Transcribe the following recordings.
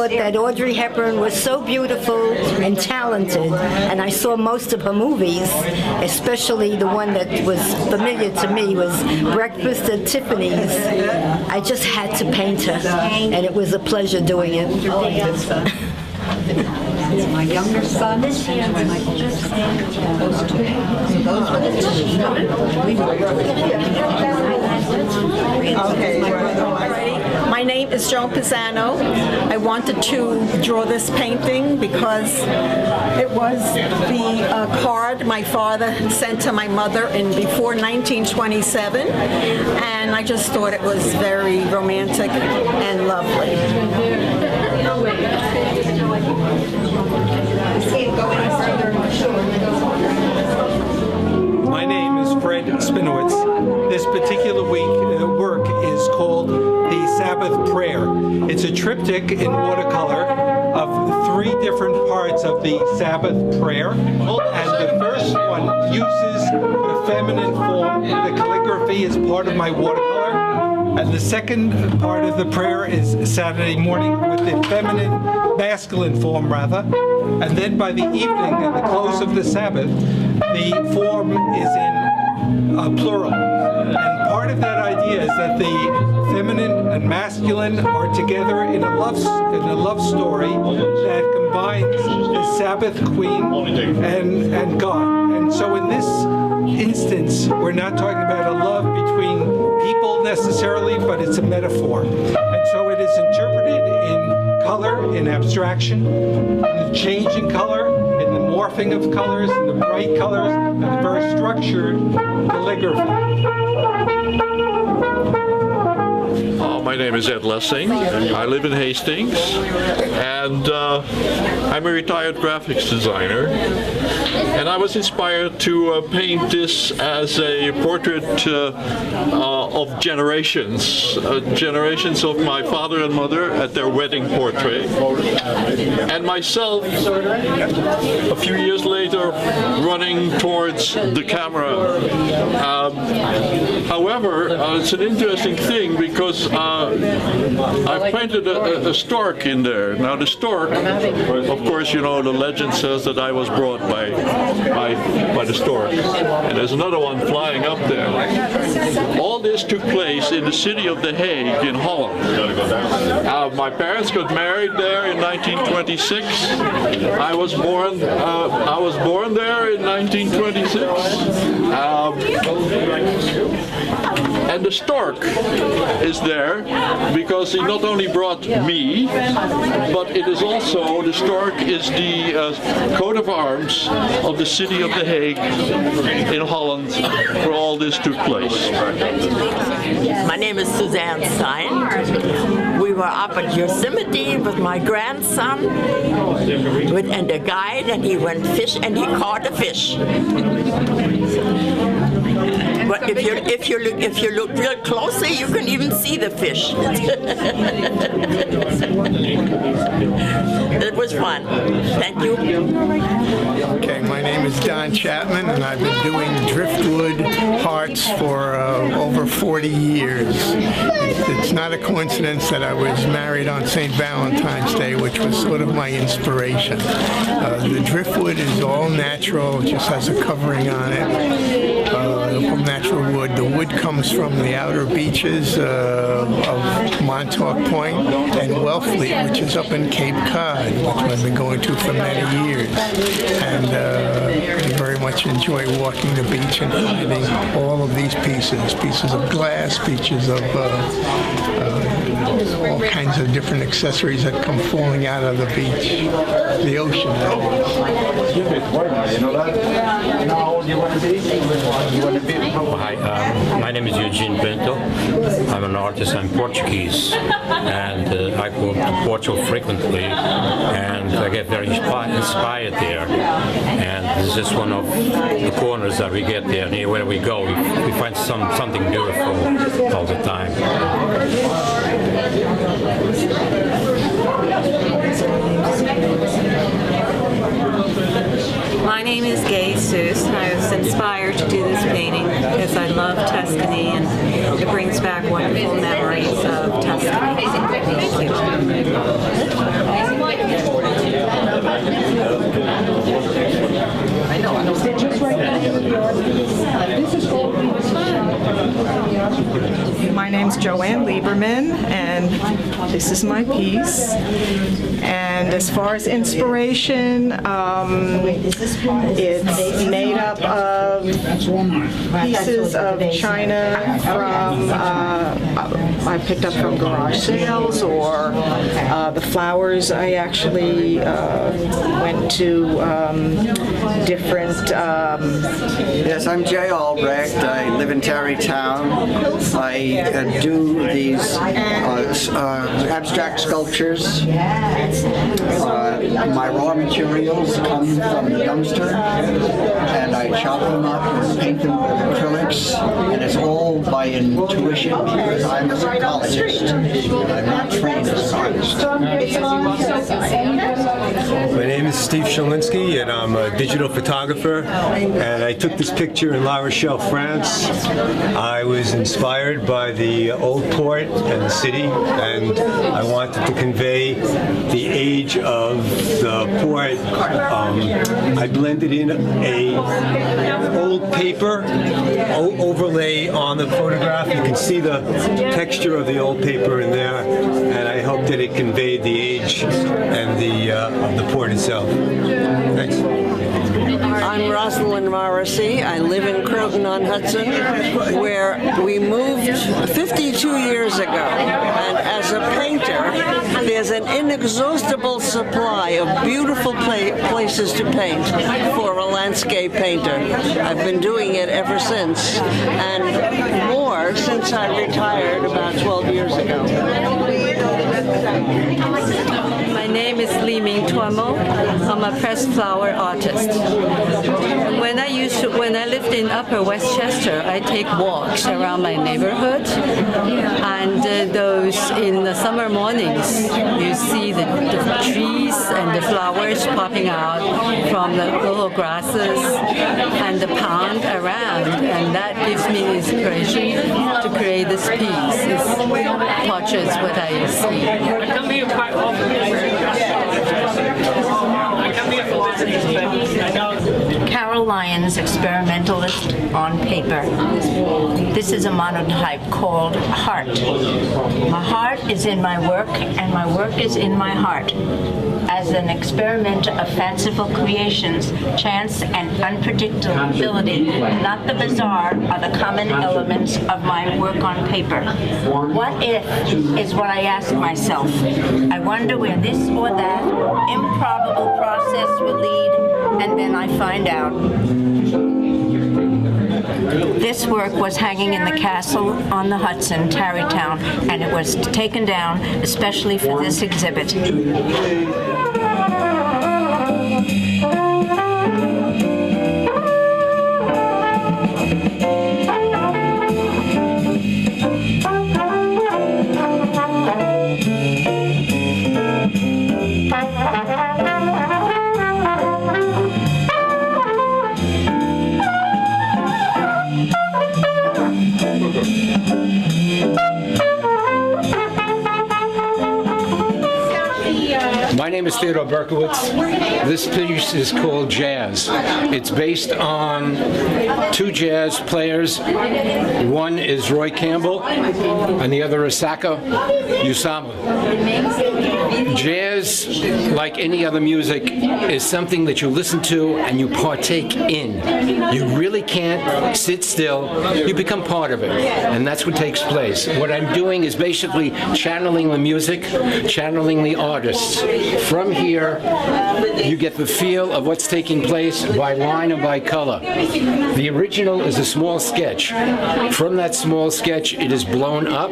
thought that Audrey Hepburn was so beautiful and talented, and I saw most of her movies, especially the one that was familiar to me was Breakfast at Tiffany's. I just had to paint her, and it was a pleasure doing it. My younger son and my older son. Those two. Those were the two. My name is Joan Pisano. I wanted to draw this painting because it was the card my father sent to my mother before 1927, and I just thought it was very romantic and lovely. My name is Fred Spinowitz. This particular work is called The Sabbath Prayer. It's a triptych in watercolor of 3 different parts of the Sabbath Prayer. And the first one uses the feminine form. The calligraphy is part of my watercolor. And the second part of the prayer is Saturday morning with the masculine form rather. And then by the evening, at the close of the Sabbath, the form is in plural. And part of that idea is that the feminine and masculine are together in a love story that combines the Sabbath queen and God. And so in this instance, we're not talking about a love between people necessarily, but it's a metaphor. And so it is interpreted in color, in abstraction, in the change in color, in the morphing of colors, in the bright colors, and the very structured calligraphy. My name is Ed Lessing. I live in Hastings, and I'm a retired graphics designer. And I was inspired to paint this as a portrait of generations of my father and mother at their wedding portrait, and myself a few years later running towards the camera. However, it's an interesting thing because I painted a stork in there. Now the stork, of course, you know, the legend says that I was brought by the stork. And there's another one flying up there. All this took place in the city of The Hague in Holland. My parents got married there in 1926. I was born there in 1926. And the stork is there because he not only brought me, but it is also, the stork is the coat of arms of the city of The Hague in Holland where all this took place. My name is Suzanne Stein. We were up at Yosemite with my grandson and a guide, and he went fish and he caught a fish. But if you look real closely, you can even see the fish. It was fun. Thank you. Okay, my name is Don Chapman, and I've been doing driftwood hearts for over 40 years. It's not a coincidence that I was married on St. Valentine's Day, which was sort of my inspiration. The driftwood is all natural, just has a covering on it. Natural wood. The wood comes from the outer beaches of Montauk Point and Wellfleet, which is up in Cape Cod, which I've been going to for many years. And I very much enjoy walking the beach and finding all of these pieces of glass, pieces of all kinds of different accessories that come falling out of the beach, the ocean. Hi, my name is Eugene Bento. I'm an artist. I'm Portuguese, and I go to Portugal frequently, and I get very inspired there. And this is one of the corners that we get there. And where we go, we find something beautiful all the time. My name is Gay Seuss. I was inspired to do this painting because I love Tuscany and it brings back wonderful memories of Tuscany. Thank you. My name's Joanne Lieberman, and this is my piece. And as far as inspiration, it's made up of pieces of china from I picked up from garage sales, or the flowers I actually went to different. Yes, I'm Jay Albrecht. I live in Tarrytown. I do these abstract sculptures. My raw materials come from the dumpster, and I chop them up and paint them with acrylics, and it's all by intuition because I'm a psychologist. I'm not trained as an artist. My name is Steve Shalinsky, and I'm a digital photographer, and I took this picture in La Rochelle, France. I was inspired by the old port and the city, and I wanted to convey the age of the port. I blended in a old paper overlay on the photograph. You can see the texture of the old paper in there, and I hope that it conveyed the age and of the port itself. Thanks. I'm Rosalind Morrissey. I live in Croton-on-Hudson, where we moved 52 years ago. And as a painter, there's an inexhaustible supply of beautiful places to paint for a landscape painter. I've been doing it ever since, and more since I retired about 12 years ago. My name is Li Ming Tuamo. I'm a pressed flower artist. When I lived in Upper Westchester, I take walks around my neighborhood, and those in the summer mornings, you see the trees and the flowers popping out from the little grasses and the pond around, and that gives me inspiration to create this piece. It touches what I see. Carol Lyons, experimentalist on paper. This is a monotype called Heart. My heart is in my work, and my work is in my heart. As an experimenter of fanciful creations, chance and unpredictability, not the bizarre, are the common elements of my work on paper. What if is what I ask myself. I wonder where this or that improbable process will lead, and then I find out. This work was hanging in the castle on the Hudson, Tarrytown, and it was taken down especially for this exhibit. My name is Theodore Berkowitz. This piece is called Jazz. It's based on two jazz players. One is Roy Campbell, and the other is Saka Usama. Jazz, like any other music, is something that you listen to and you partake in. You really can't sit still. You become part of it, and that's what takes place. What I'm doing is basically channeling the music, channeling the artists. From here, you get the feel of what's taking place by line and by color. The original is a small sketch. From that small sketch, it is blown up,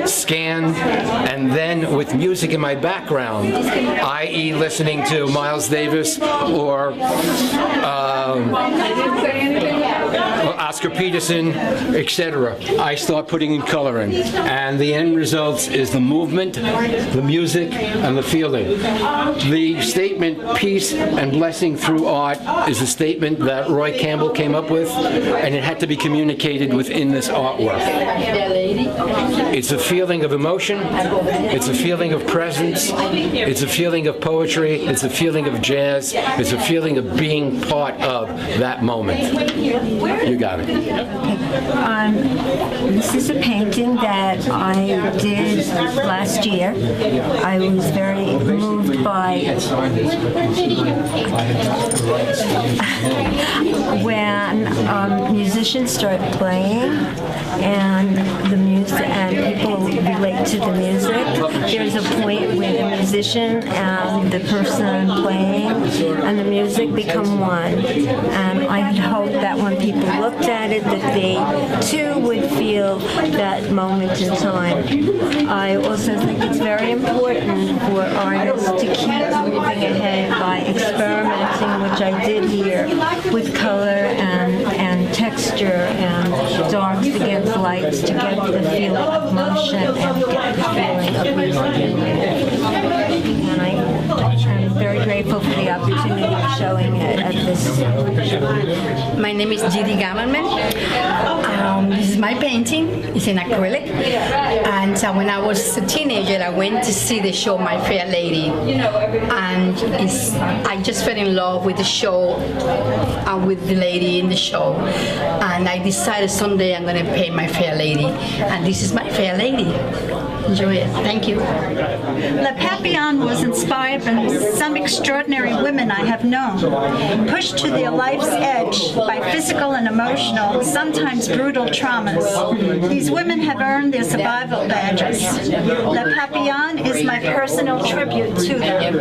scanned, and then with music in my background, i.e. listening to Miles Davis or Oscar Peterson, etc. I start putting in color in. And the end result is the movement, the music, and the feeling. The statement, peace and blessing through art, is a statement that Roy Campbell came up with, and it had to be communicated within this artwork. It's a feeling of emotion, it's a feeling of presence, it's a feeling of poetry, it's a feeling of jazz, it's a feeling of being part of that moment. You got it. This is a painting that I did last year. I was very moved by when musicians start playing and the music and people relate to the music. There's a point where the musician and the person playing and the music become one. And I had hoped that when people looked at it, that they too would feel that moment in time. I also think it's very important for artists to keep moving ahead by experimenting, which I did here, with color and texture and darks against lights to get the feeling of motion and get the feeling of music. And I'm very grateful for the opportunity of showing it at this. My name is Judy Gammelman. This is my painting. It's in acrylic. And when I was a teenager, I went to see the show My Fair Lady. And I just fell in love with the show and with the lady in the show. And I decided someday I'm going to paint My Fair Lady. And this is My Fair Lady. Enjoy it. Thank you. Le Papillon was inspired by some extraordinary women I have known, pushed to their life's edge by physical and emotional, sometimes brutal traumas. These women have earned their survival badges. Le Papillon is my personal tribute to them.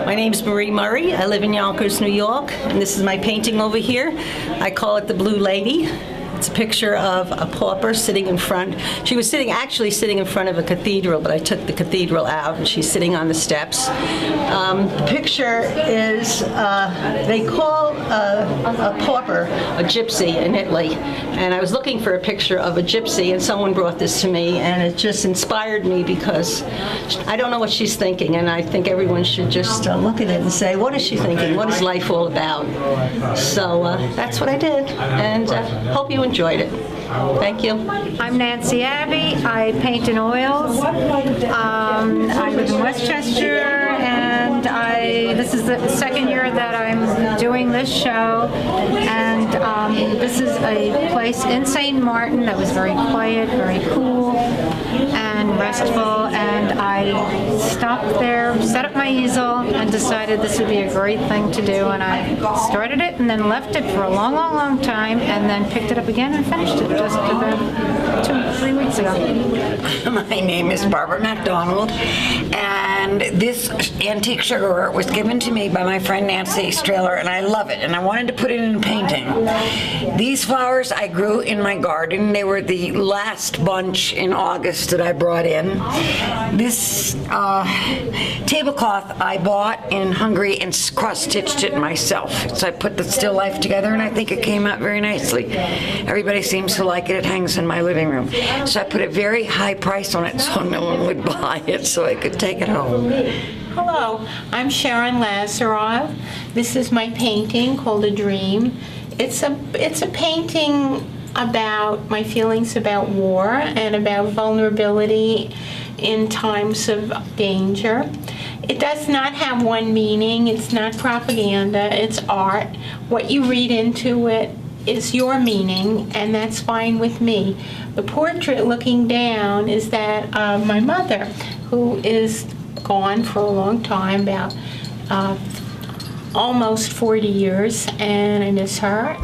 My name's Marie Murray. I live in Yonkers, New York, and this is my painting over here. I call it The Blue Lady. It's a picture of a pauper sitting in front. She was actually sitting in front of a cathedral, but I took the cathedral out, and she's sitting on the steps. The picture is, they call a pauper a gypsy in Italy, and I was looking for a picture of a gypsy, and someone brought this to me, and it just inspired me because I don't know what she's thinking, and I think everyone should just look at it and say, what is she thinking? What is life all about? So that's what I did, and hope you enjoyed it. Thank you. I'm Nancy Abbey. I paint in oils. I live in Westchester, and this is the second year that I'm doing this show. And this is a place in St. Martin that was very quiet, very cool, and restful. And I stopped there, set up my easel, and decided this would be a great thing to do. And I started it and then left it for a long, long, long time, and then picked it up again and finished it just about 2-3 weeks ago. My name is Barbara MacDonald, and this antique sugar art was given to me by my friend Nancy Strehler, and I love it, and I wanted to put it in a painting. These flowers I grew in my garden. They were the last bunch in August that I brought in. This tablecloth I bought in Hungary and cross-stitched it myself. So I put the still life together, and I think it came out very nicely. Everybody seems to like it. It hangs in my living room. So I put a very high price on it so no one would buy it so I could take it home. Hello, I'm Sharon Lazarov. This is my painting called A Dream. It's a painting about my feelings about war and about vulnerability in times of danger. It does not have one meaning. It's not propaganda. It's art. What you read into it is your meaning, and that's fine with me. The portrait looking down is that of my mother, who is gone for a long time, about almost 40 years, and I miss her.